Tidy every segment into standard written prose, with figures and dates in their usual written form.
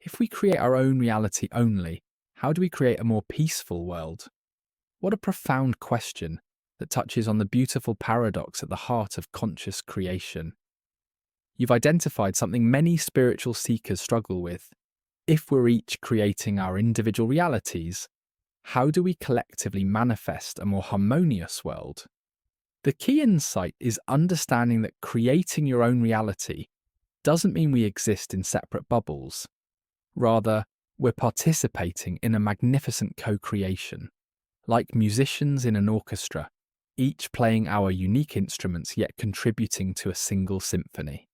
If we create our own reality only, how do we create a more peaceful world? What a profound question that touches on the beautiful paradox at the heart of conscious creation. You've identified something many spiritual seekers struggle with. If we're each creating our individual realities, how do we collectively manifest a more harmonious world? The key insight is understanding that creating your own reality doesn't mean we exist in separate bubbles. Rather, we're participating in a magnificent co-creation, like musicians in an orchestra, each playing our unique instruments yet contributing to a single symphony.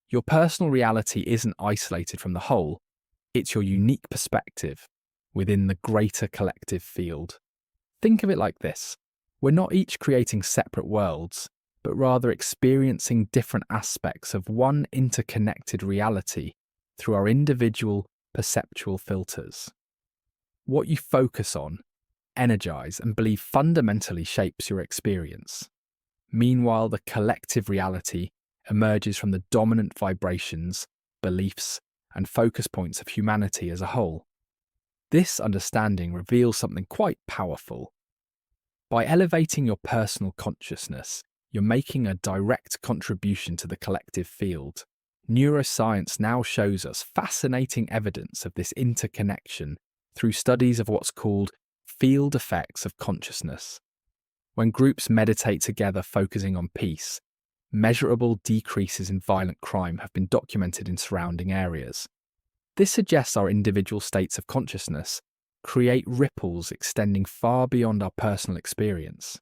Your personal reality isn't isolated from the whole, it's your unique perspective within the greater collective field. Think of it like this: we're not each creating separate worlds, but rather experiencing different aspects of one interconnected reality through our individual perceptual filters. What you focus on, energize, and believe fundamentally shapes your experience. Meanwhile, the collective reality emerges from the dominant vibrations, beliefs, and focus points of humanity as a whole. This understanding reveals something quite powerful. By elevating your personal consciousness, you're making a direct contribution to the collective field. Neuroscience now shows us fascinating evidence of this interconnection through studies of what's called field effects of consciousness. When groups meditate together focusing on peace, measurable decreases in violent crime have been documented in surrounding areas. This suggests our individual states of consciousness create ripples extending far beyond our personal experience.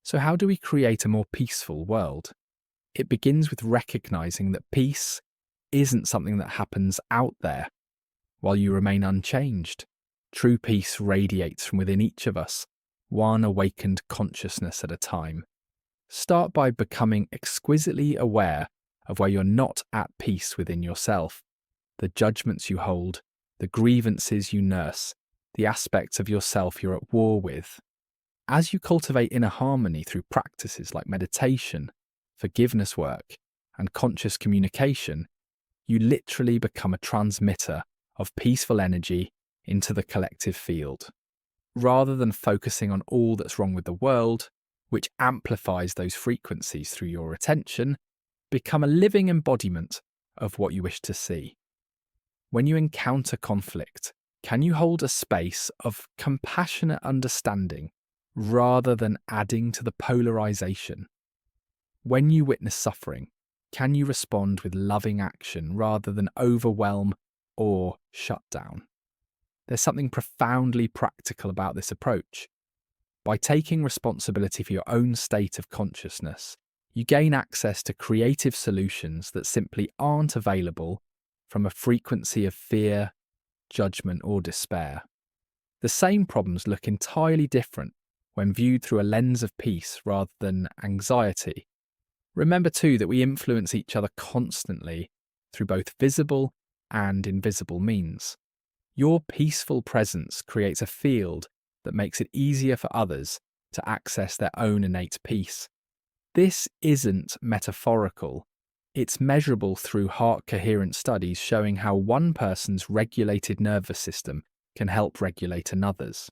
So how do we create a more peaceful world? It begins with recognizing that peace isn't something that happens out there while you remain unchanged. True peace radiates from within each of us, one awakened consciousness at a time. Start by becoming exquisitely aware of where you're not at peace within yourself, the judgments you hold, the grievances you nurse, the aspects of yourself you're at war with. As you cultivate inner harmony through practices like meditation, forgiveness work, and conscious communication, you literally become a transmitter of peaceful energy into the collective field. Rather than focusing on all that's wrong with the world, which amplifies those frequencies through your attention, become a living embodiment of what you wish to see. When you encounter conflict, can you hold a space of compassionate understanding rather than adding to the polarization? When you witness suffering, can you respond with loving action rather than overwhelm or shut down? There's something profoundly practical about this approach. By taking responsibility for your own state of consciousness, you gain access to creative solutions that simply aren't available from a frequency of fear, judgment, or despair. The same problems look entirely different when viewed through a lens of peace rather than anxiety. Remember too that we influence each other constantly through both visible and invisible means. Your peaceful presence creates a field that makes it easier for others to access their own innate peace. This isn't metaphorical. It's measurable through heart-coherent studies showing how one person's regulated nervous system can help regulate another's.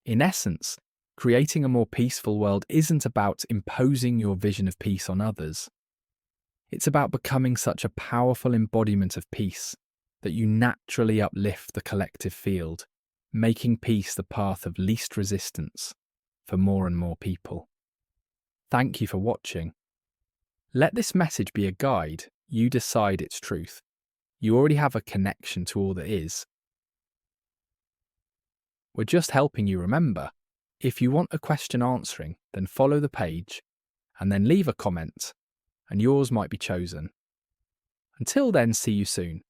In essence, creating a more peaceful world isn't about imposing your vision of peace on others. It's about becoming such a powerful embodiment of peace that you naturally uplift the collective field, making peace the path of least resistance for more and more people. Thank you for watching. Let this message be a guide. You decide its truth. You already have a connection to all that is. We're just helping you remember. If you want a question answering, then follow the page and then leave a comment, and yours might be chosen. Until then, see you soon.